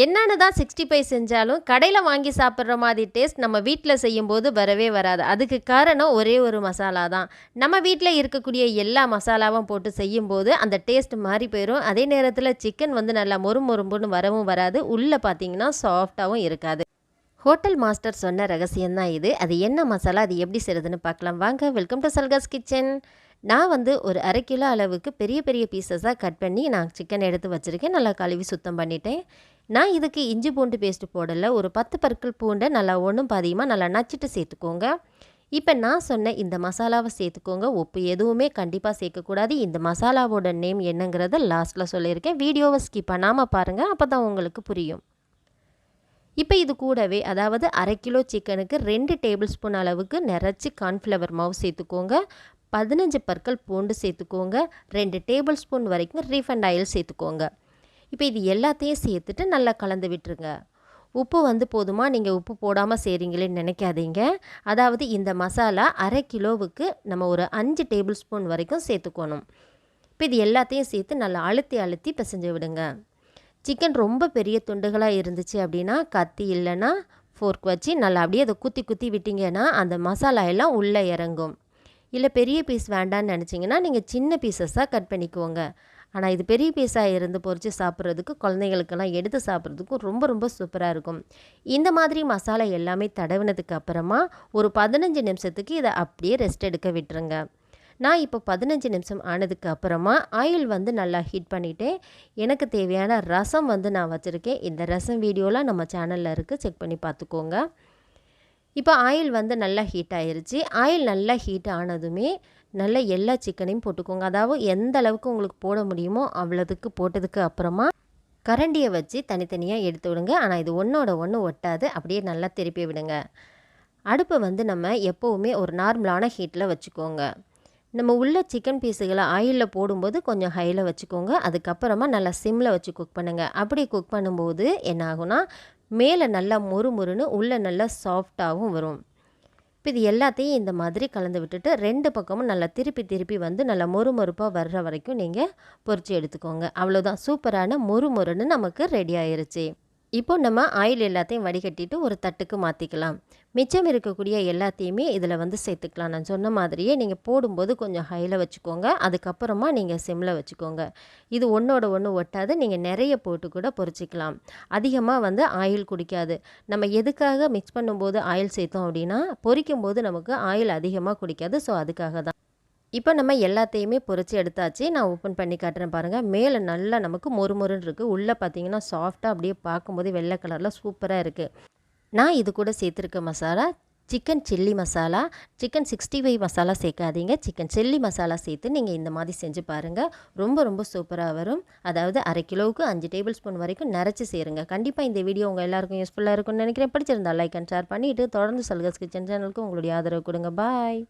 என்னன்னு தான் 65 செஞ்சாலும் கடையில் வாங்கி சாப்பிட்ற மாதிரி டேஸ்ட் நம்ம வீட்டில் செய்யும்போது வரவே வராது. அதுக்கு காரணம் ஒரே ஒரு மசாலா தான். நம்ம வீட்டில் இருக்கக்கூடிய எல்லா மசாலாவும் போட்டு செய்யும்போது அந்த டேஸ்ட் மாறி போயிடும். அதே நேரத்தில் சிக்கன் வந்து நல்லா மொறுமொறும்புன்னு வரவும் வராது. உள்ளே பார்த்தீங்கன்னா சாஃப்டாகவும் இருக்காது. ஹோட்டல் மாஸ்டர் சொன்ன ரகசியம் தான் இது. அது என்ன மசாலா, அது எப்படி செய்கிறதுன்னு பார்க்கலாம் வாங்க. Welcome to Salka's kitchen. நான் வந்து ஒரு 1/2 கிலோ அளவுக்கு பெரிய பெரிய பீசஸாக கட் பண்ணி நான் சிக்கன் எடுத்து வச்சுருக்கேன். நல்லா கழுவி சுத்தம் பண்ணிட்டேன். நான் இதுக்கு இஞ்சி பூண்டு பேஸ்ட்டு போடலை. ஒரு 10 பற்கள் பூண்டை நல்லா ஒன்றும் பாதியமாக நல்லா நச்சுட்டு சேர்த்துக்கோங்க. இப்போ நான் சொன்ன இந்த மசாலாவை சேர்த்துக்கோங்க. உப்பு எதுவுமே கண்டிப்பாக சேர்க்கக்கூடாது. இந்த மசாலாவோட நேம் என்னங்கிறத லாஸ்ட்டில் சொல்லியிருக்கேன். வீடியோவை ஸ்கிப் பண்ணாமல் பாருங்கள், அப்போ தான் உங்களுக்கு புரியும். இப்போ இது கூடவே அதாவது 1/2 கிலோ சிக்கனுக்கு 2 டேபிள் ஸ்பூன் அளவுக்கு நிறச்சி கார்ன்ஃப்ளவர் மாவு சேர்த்துக்கோங்க. 15 பற்கள் பூண்டு சேர்த்துக்கோங்க. 2 டேபிள் ஸ்பூன் வரைக்கும் ரீஃபைண்ட் ஆயில் சேர்த்துக்கோங்க. இப்போ இது எல்லாத்தையும் சேர்த்துட்டு நல்லா கலந்து விட்டுருங்க. உப்பு வந்து போதுமா, நீங்கள் உப்பு போடாமல் செய்கிறீங்களேன்னு நினைக்காதீங்க. அதாவது இந்த மசாலா 1/2 கிலோவுக்கு நம்ம ஒரு 5 டேபிள் ஸ்பூன் வரைக்கும் சேர்த்துக்கணும். இப்போ இது எல்லாத்தையும் சேர்த்து நல்லா அழுத்தி அழுத்தி பிசைஞ்சு விடுங்க. சிக்கன் ரொம்ப பெரிய துண்டுகளாக இருந்துச்சு அப்படின்னா கத்தி இல்லைன்னா ஃபோர்க் வச்சு நல்லா அப்படியே அதை குத்தி குத்தி விட்டிங்கன்னா அந்த மசாலா எல்லாம் உள்ளே இறங்கும். இல்லை பெரிய பீஸ் வேண்டான்னு நினச்சிங்கன்னா நீங்கள் சின்ன பீசஸாக கட் பண்ணிக்கோங்க. ஆனால் இது பெரிய பீஸாக இருந்து பொரித்து சாப்பிட்றதுக்கு, குழந்தைங்களுக்கெல்லாம் எடுத்து சாப்பிட்றதுக்கும் ரொம்ப ரொம்ப சூப்பராக இருக்கும். இந்த மாதிரி மசாலா எல்லாமே தடவினதுக்கு அப்புறமா ஒரு 15 நிமிஷத்துக்கு இதை அப்படியே ரெஸ்ட் எடுக்க விட்டுருங்க. நான் இப்போ 15 நிமிஷம் ஆனதுக்கு அப்புறமா ஆயில் வந்து நல்லா ஹீட் பண்ணிவிட்டேன். எனக்கு தேவையான ரசம் வந்து நான் வச்சுருக்கேன். இந்த ரசம் வீடியோலாம் நம்ம சேனலில் இருக்குது, செக் பண்ணி பார்த்துக்கோங்க. இப்போ ஆயில் வந்து நல்லா ஹீட் ஆயிருச்சு. ஆயில் நல்லா ஹீட் ஆனதுமே நல்லா எல்லா சிக்கனையும் போட்டுக்கோங்க. அதாவது எந்த அளவுக்கு உங்களுக்கு போட முடியுமோ அவ்வளோதுக்கு போட்டதுக்கு அப்புறமா கரண்டியை வச்சு தனித்தனியாக எடுத்து விடுங்க. ஆனால் இது ஒன்றோட ஒன்று ஒட்டாது, அப்படியே நல்லா திருப்பி விடுங்க. அடுப்பை வந்து நம்ம எப்போவுமே ஒரு நார்மலான ஹீட்டில் வச்சுக்கோங்க. நம்ம உள்ள சிக்கன் பீஸுகளை ஆயிலில் போடும்போது கொஞ்சம் ஹையில் வச்சுக்கோங்க. அதுக்கப்புறமா நல்லா சிம்மில் வச்சு குக் பண்ணுங்கள். அப்படி குக் பண்ணும்போது என்ன ஆகும்னா மேலே நல்லா மொறுமொறுன்னு உள்ளே நல்லா சாஃப்டாகவும் வரும். இப்போ இது எல்லாத்தையும் இந்த மாதிரி கலந்து விட்டுட்டு 2 பக்கமும் நல்லா திருப்பி திருப்பி வந்து நல்லா மொறுமொறுப்பாக வர்ற வரைக்கும் நீங்கள் பொரித்து எடுத்துக்கோங்க. அவ்வளோதான், சூப்பரான மொறுமொறுன்னு நமக்கு ரெடி ஆயிருச்சு. இப்போ நம்ம ஆயில் எல்லாத்தையும் வடிகட்டிட்டு ஒரு தட்டுக்கு மாற்றிக்கலாம். மிச்சம் இருக்கக்கூடிய எல்லாத்தையுமே இதில் வந்து சேர்த்துக்கலாம். நான் சொன்ன மாதிரியே நீங்கள் போடும்போது கொஞ்சம் ஹையில் வச்சுக்கோங்க. அதுக்கப்புறமா நீங்கள் சிம்மில் வச்சுக்கோங்க. இது ஒன்றோட ஒன்று ஒட்டாது. நீங்கள் நிறைய போட்டு கூட பொரிச்சிக்கலாம். அதிகமாக வந்து ஆயில் குடிக்காது. நம்ம எதுக்காக மிக்ஸ் பண்ணும்போது ஆயில் சேர்த்தோம் அப்படின்னா பொரிக்கும்போது நமக்கு ஆயில் அதிகமாக குடிக்காது. ஸோ அதுக்காக தான். இப்போ நம்ம எல்லாத்தையுமே பொரித்து எடுத்தாச்சு. நான் ஓப்பன் பண்ணி காட்டுறேன் பாருங்கள். மேலே நல்லா நமக்கு மொறுமொறுன்னு இருக்குது. உள்ளே பார்த்தீங்கன்னா சாஃப்டாக அப்படியே பார்க்கும்போது வெள்ளை கலரில் சூப்பராக இருக்குது. நான் இது கூட சேர்த்துருக்க masala chicken chilli masala. Chicken 65 masala சேர்க்காதீங்க. சிக்கன் சில்லி மசாலா சேர்த்து நீங்கள் இந்த மாதிரி செஞ்சு பாருங்கள். ரொம்ப ரொம்ப சூப்பராக வரும். அதாவது 1/2 கிலோவுக்கு 5 டேபிள் ஸ்பூன் வரைக்கும் நிறச்சி சேருங்க. கண்டிப்பாக இந்த வீடியோ உங்கள் எல்லாருக்கும் யூஸ்ஃபுல்லாக இருக்கும்னு நினைக்கிறேன். பிடிச்சிருந்தா லைக் அண்ட் ஷேர் பண்ணிவிட்டு தொடர்ந்து சல்காஸ் கிச்சன் சேனலுக்கு உங்களுடைய ஆதரவு கொடுங்க. பாய்.